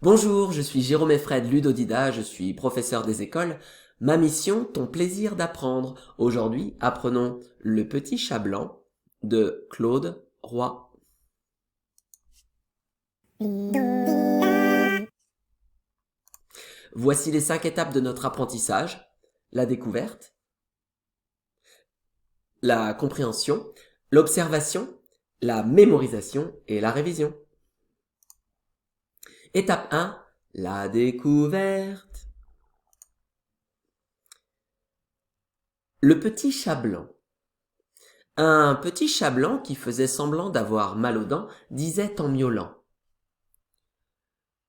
Bonjour, je suis Jérôme Effred Ludodida, je suis professeur des écoles. Ma mission, ton plaisir d'apprendre. Aujourd'hui, apprenons Le petit chat blanc de Claude Roy. Voici les 5 étapes de notre apprentissage. La découverte, la compréhension, l'observation, la mémorisation et la révision. Étape 1, la découverte. Le petit chat blanc. Un petit chat blanc qui faisait semblant d'avoir mal aux dents disait en miaulant.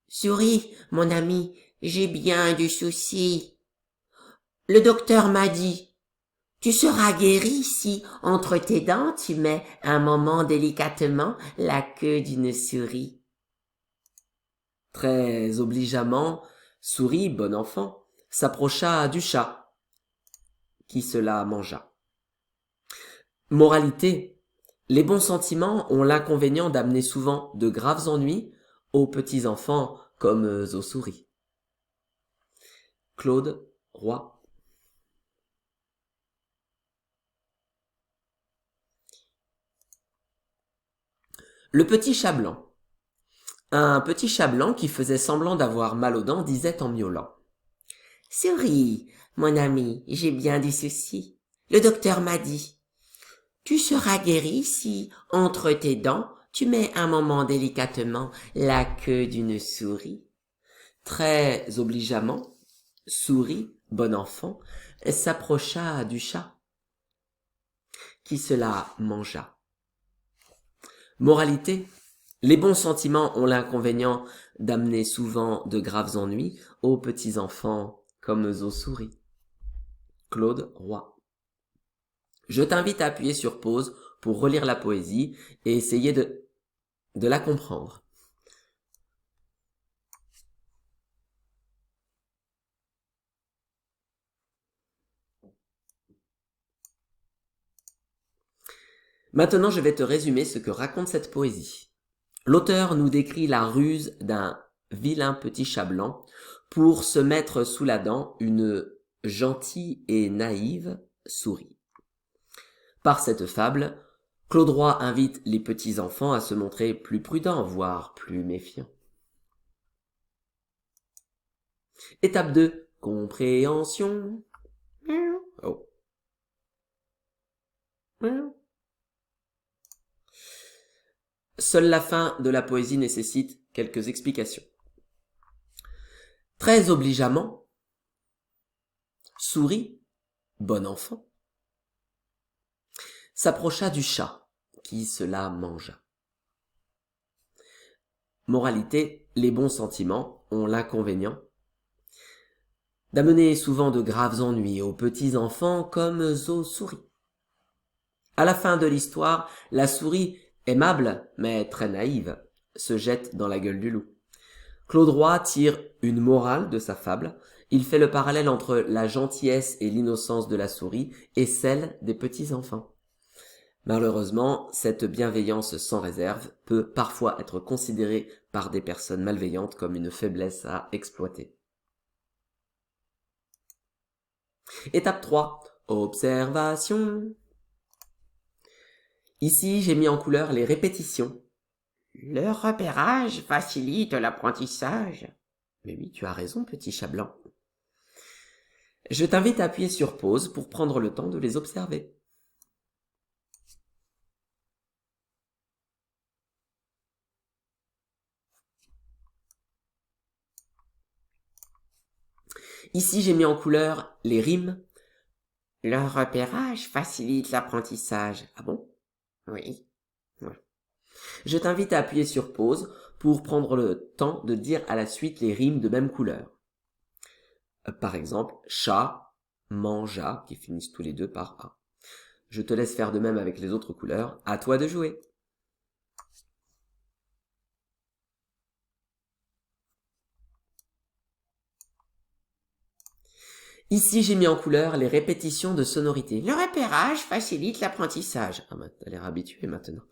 Souris, mon ami, j'ai bien du souci. Le docteur m'a dit, tu seras guéri si, entre tes dents, tu mets un moment délicatement la queue d'une souris. Très obligeamment, Souris, bon enfant, s'approcha du chat, qui se la mangea. Moralité, les bons sentiments ont l'inconvénient d'amener souvent de graves ennuis aux petits enfants comme aux souris. Claude Roy. Le petit chat blanc. Un petit chat blanc qui faisait semblant d'avoir mal aux dents disait en miaulant. Souris, mon ami, j'ai bien du souci. Le docteur m'a dit, tu seras guéri si, entre tes dents, tu mets un moment délicatement la queue d'une souris. Très obligeamment, Souris, bon enfant, s'approcha du chat, qui se la mangea. Moralité, les bons sentiments ont l'inconvénient d'amener souvent de graves ennuis aux petits enfants comme aux souris. Claude Roy. Je t'invite à appuyer sur pause pour relire la poésie et essayer de la comprendre. Maintenant, je vais te résumer ce que raconte cette poésie. L'auteur nous décrit la ruse d'un vilain petit chat blanc pour se mettre sous la dent une gentille et naïve souris. Par cette fable, Claude Roy invite les petits enfants à se montrer plus prudents, voire plus méfiants. Étape 2, compréhension. Oh. Seule la fin de la poésie nécessite quelques explications. Très obligeamment, Souris, bon enfant, s'approcha du chat, qui se la mangea. Moralité, les bons sentiments ont l'inconvénient d'amener souvent de graves ennuis aux petits enfants comme aux souris. À la fin de l'histoire, la souris, aimable mais très naïve, se jette dans la gueule du loup. Claude Roy tire une morale de sa fable. Il fait le parallèle entre la gentillesse et l'innocence de la souris et celle des petits enfants. Malheureusement, cette bienveillance sans réserve peut parfois être considérée par des personnes malveillantes comme une faiblesse à exploiter. Étape 3. Observation. Ici, j'ai mis en couleur les répétitions. Le repérage facilite l'apprentissage. Mais oui, tu as raison, petit chat blanc. Je t'invite à appuyer sur pause pour prendre le temps de les observer. Ici, j'ai mis en couleur les rimes. Le repérage facilite l'apprentissage. Ah bon? Oui. Je t'invite à appuyer sur pause pour prendre le temps de dire à la suite les rimes de même couleur. Par exemple, chat, mangea, qui finissent tous les deux par A. Je te laisse faire de même avec les autres couleurs. À toi de jouer. Ici, j'ai mis en couleur les répétitions de sonorités. Le repérage facilite l'apprentissage. Ah, t'as l'air habitué maintenant.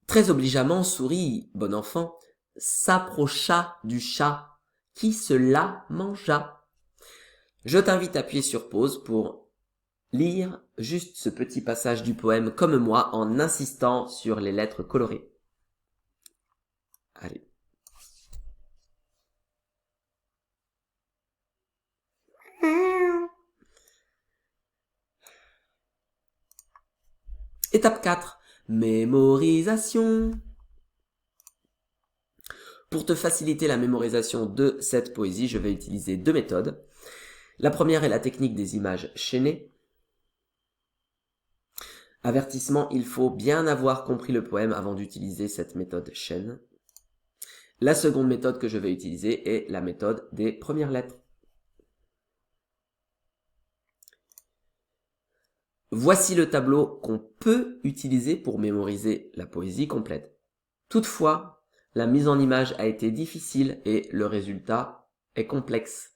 Très obligeamment, Souris, bon enfant, s'approcha du chat qui se la mangea. Je t'invite à appuyer sur pause pour lire juste ce petit passage du poème comme moi en insistant sur les lettres colorées. Allez. Étape 4. Mémorisation. Pour te faciliter la mémorisation de cette poésie, je vais utiliser deux méthodes. La première est la technique des images chaînées. Avertissement, il faut bien avoir compris le poème avant d'utiliser cette méthode chaîne. La seconde méthode que je vais utiliser est la méthode des premières lettres. Voici le tableau qu'on peut utiliser pour mémoriser la poésie complète. Toutefois, la mise en image a été difficile et le résultat est complexe.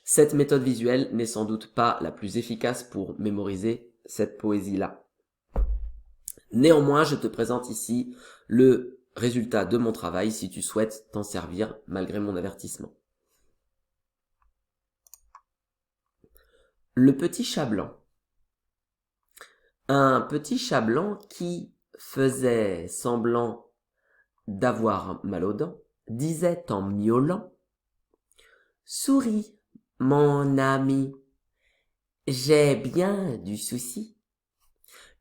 Cette méthode visuelle n'est sans doute pas la plus efficace pour mémoriser cette poésie-là. Néanmoins, je te présente ici le résultat de mon travail si tu souhaites t'en servir malgré mon avertissement. Le petit chat blanc. Un petit chat blanc qui faisait semblant d'avoir mal aux dents, disait en miaulant: « Souris, mon ami, j'ai bien du souci.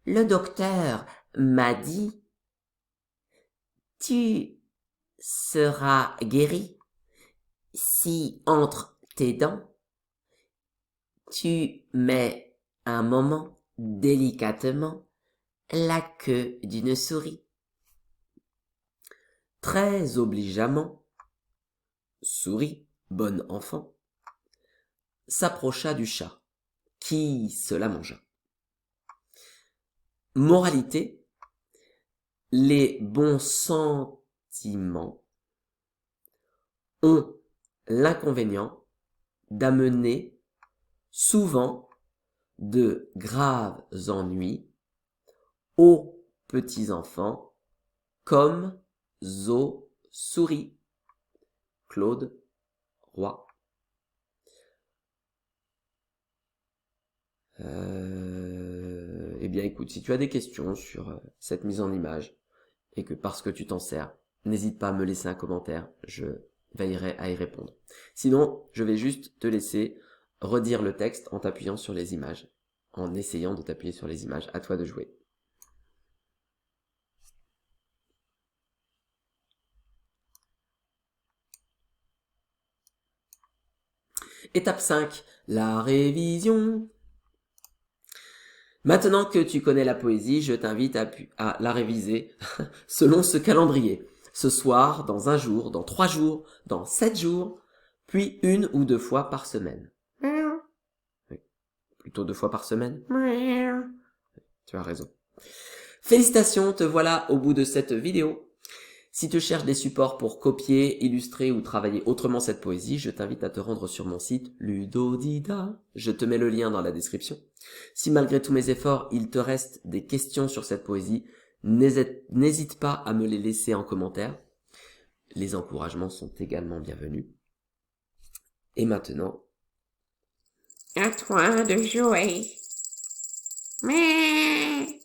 Le docteur m'a dit, tu seras guéri si entre tes dents, tu mets un moment délicatement la queue d'une souris. » Très obligeamment, Souris, bon enfant, s'approcha du chat, qui se la mangea. Moralité: les bons sentiments ont l'inconvénient d'amener souvent de graves ennuis aux petits-enfants comme aux souris. Claude Roy. Eh bien écoute, si tu as des questions sur cette mise en image et que parce que tu t'en sers, n'hésite pas à me laisser un commentaire, je veillerai à y répondre. Sinon, je vais juste te laisser redire le texte en t'appuyant sur les images, en essayant de t'appuyer sur les images. À toi de jouer. Étape 5, la révision. Maintenant que tu connais la poésie, je t'invite à la réviser selon ce calendrier. Ce soir, dans un jour, dans 3 jours, dans 7 jours, puis 1 ou 2 fois par semaine. Oui, plutôt 2 fois par semaine. Tu as raison. Félicitations, te voilà au bout de cette vidéo. Si tu cherches des supports pour copier, illustrer ou travailler autrement cette poésie, je t'invite à te rendre sur mon site Ludodida. Je te mets le lien dans la description. Si malgré tous mes efforts, il te reste des questions sur cette poésie, n'hésite pas à me les laisser en commentaire. Les encouragements sont également bienvenus. Et maintenant, À toi de jouer. Mais...